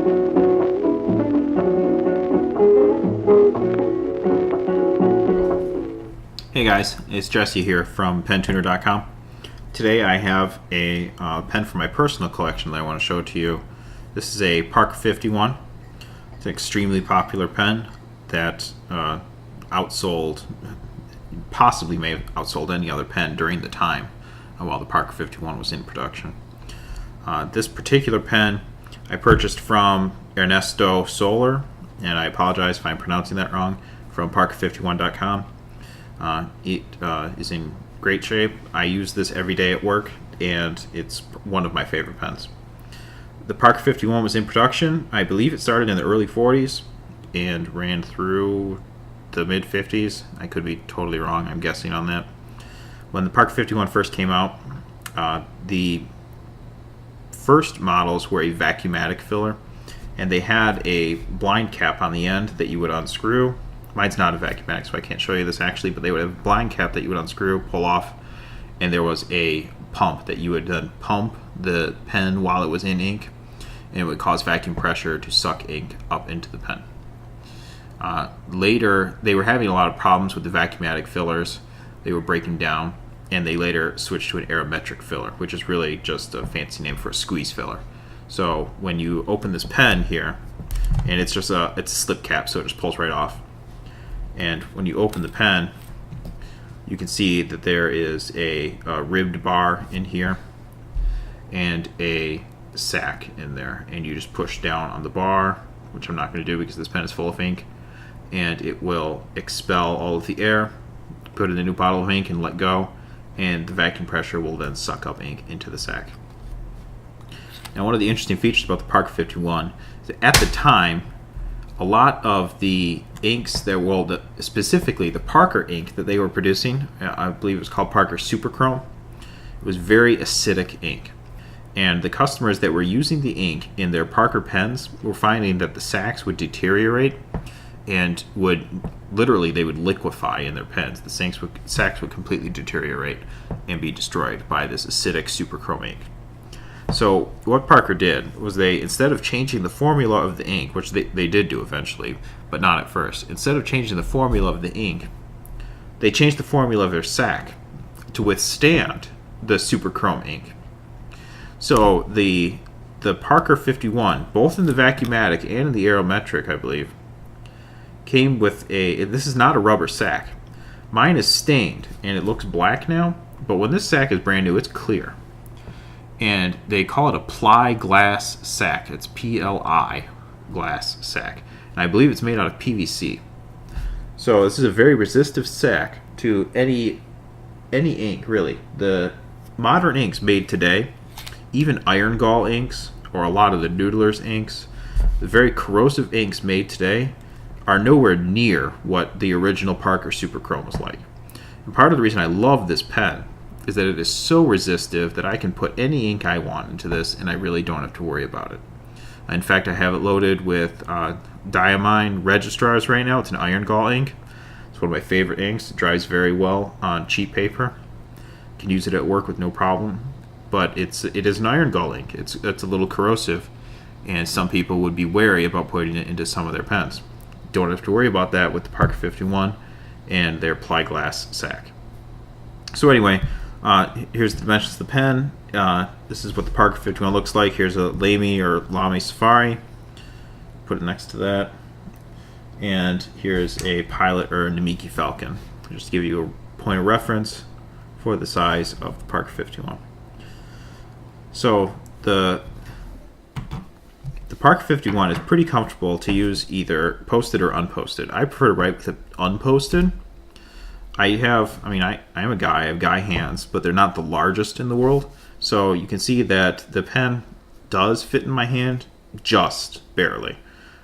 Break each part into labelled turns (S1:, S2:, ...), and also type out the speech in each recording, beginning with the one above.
S1: Hey guys, it's Jesse here from pentuner.com. Today I have a pen from my personal collection that I want to show to you. This is a Parker 51. It's an extremely popular pen that possibly may have outsold any other pen during the time while the Parker 51 was in production. This particular pen I purchased from Ernesto Soler, and I apologize if I'm pronouncing that wrong, from Parker51.com. It is in great shape. I use this every day at work, and it's one of my favorite pens. The Parker 51 was in production. I believe it started in the early 40s and ran through the mid 50s. I could be totally wrong. I'm guessing on that. When the Parker 51 first came out, the first models were a vacuumatic filler, and they had a blind cap on the end that you would unscrew. Mine's not a vacuumatic, so I can't show you this actually, but they would have a blind cap that you would unscrew, pull off, and there was a pump that you would then pump the pen while it was in ink, and it would cause vacuum pressure to suck ink up into the pen. Later, they were having a lot of problems with the vacuumatic fillers. They were breaking down, and they later switched to an Aerometric filler, which is really just a fancy name for a squeeze filler. So when you open this pen here, and it's a slip cap, so it just pulls right off. And when you open the pen, you can see that there is a ribbed bar in here and a sack in there. And you just push down on the bar, which I'm not going to do because this pen is full of ink, and it will expel all of the air, put it in a new bottle of ink and let go, and the vacuum pressure will then suck up ink into the sack. Now, one of the interesting features about the Parker 51 is that at the time, a lot of the inks that specifically the Parker ink that they were producing, I believe it was called Parker Superchrome, it was very acidic ink. And the customers that were using the ink in their Parker pens were finding that the sacks would deteriorate and they would liquefy in their pens. The sacks would completely deteriorate and be destroyed by this acidic Superchrome ink. So what Parker did was instead of changing the formula of the ink, which they did do eventually, but not at first, instead of changing the formula of the ink, they changed the formula of their sack to withstand the Superchrome ink. So the Parker 51, both in the vacuumatic and in the Aerometric, I believe, came with this is not a rubber sack. Mine is stained and it looks black now, but when this sack is brand new, it's clear. And they call it a ply glass sack. It's PLI glass sack. And I believe it's made out of PVC. So this is a very resistive sack to any ink, really. The modern inks made today, even iron gall inks or a lot of the Noodler's inks, the very corrosive inks made today are nowhere near what the original Parker Superchrome was like. And part of the reason I love this pen is that it is so resistive that I can put any ink I want into this and I really don't have to worry about it. In fact, I have it loaded with Diamine Registrars right now. It's an iron gall ink. It's one of my favorite inks. It dries very well on cheap paper. Can use it at work with no problem. But it is an iron gall ink. It's a little corrosive, and some people would be wary about putting it into some of their pens. Don't have to worry about that with the Parker 51 and their ply glass sack. So anyway, here's the dimensions of the pen. This is what the Parker 51 looks like. Here's a Lamy or Lamy Safari. Put it next to that. And here's a Pilot or a Namiki Falcon. Just to give you a point of reference for the size of the Parker 51. So the Parker 51 is pretty comfortable to use either posted or unposted. I prefer to write with it unposted. I am a guy, I have guy hands, but they're not the largest in the world. So you can see that the pen does fit in my hand just barely.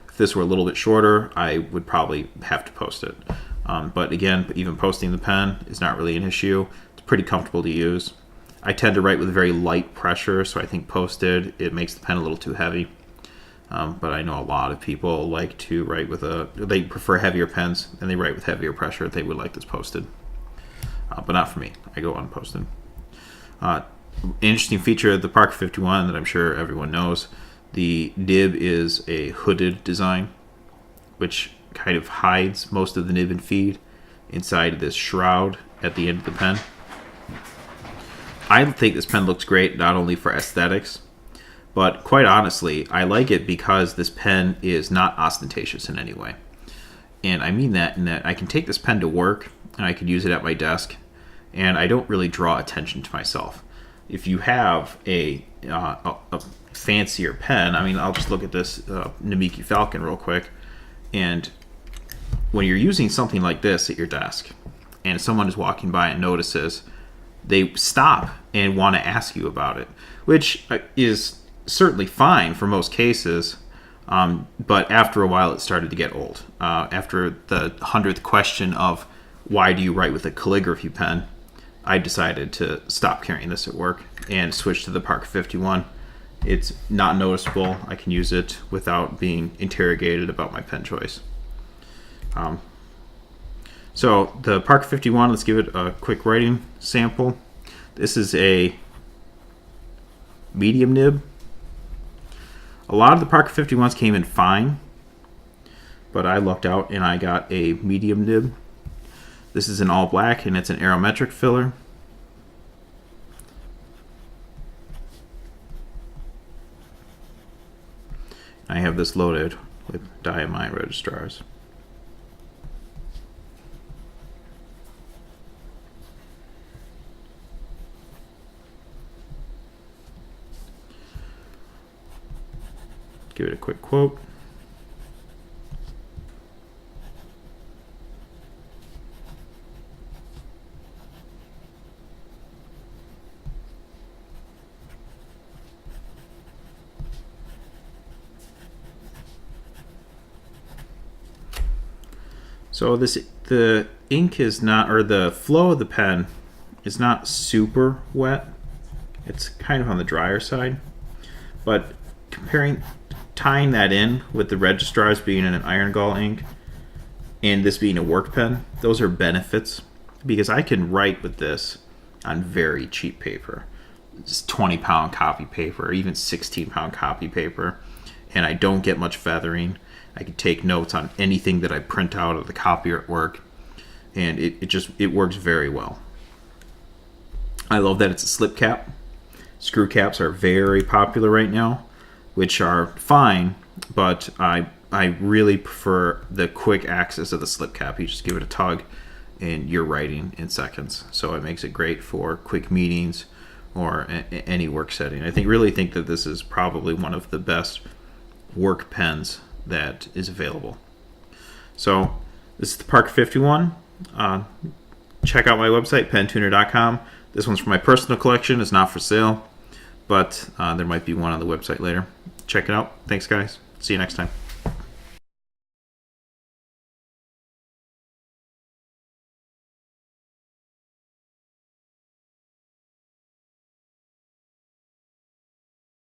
S1: If this were a little bit shorter, I would probably have to post it. But again, even posting the pen is not really an issue. It's pretty comfortable to use. I tend to write with very light pressure, so I think posted, it makes the pen a little too heavy. But I know a lot of people like to write with they prefer heavier pens and they write with heavier pressure. They would like this posted. But not for me. I go unposted. Interesting feature of the Parker 51 that I'm sure everyone knows The nib is a hooded design, which kind of hides most of the nib and feed inside this shroud at the end of the pen. I think this pen looks great, not only for aesthetics, but quite honestly, I like it because this pen is not ostentatious in any way. And I mean that in that I can take this pen to work and I can use it at my desk, and I don't really draw attention to myself. If you have a fancier pen, I mean, I'll just look at this Namiki Falcon real quick, and when you're using something like this at your desk and someone is walking by and notices, they stop and want to ask you about it, which is certainly fine for most cases, but after a while it started to get old. After the 100th question of why do you write with a calligraphy pen, I decided to stop carrying this at work and switch to the Parker 51. It's not noticeable. I can use it without being interrogated about my pen choice. So the Parker 51, let's give it a quick writing sample. This is a medium nib. A lot of the Parker 51s came in fine, but I lucked out and I got a medium nib. This is in all black and it's an Aerometric filler. I have this loaded with Diamine Registrars. Give it a quick quote. So the ink is not, or the flow of the pen is not super wet. It's kind of on the drier side, but tying that in with the Registrars being in an iron gall ink and this being a work pen, those are benefits because I can write with this on very cheap paper. It's 20-pound copy paper, or even 16-pound copy paper, and I don't get much feathering. I can take notes on anything that I print out of the copier at work, and it works very well. I love that it's a slip cap. Screw caps are very popular right now, which are fine, but I really prefer the quick access of the slip cap. You just give it a tug and you're writing in seconds. So it makes it great for quick meetings or any work setting. I really think that this is probably one of the best work pens that is available. So this is the Parker 51. Check out my website, pentuner.com. This one's for my personal collection. It's not for sale, but there might be one on the website later. Check it out. Thanks, guys. See you next time.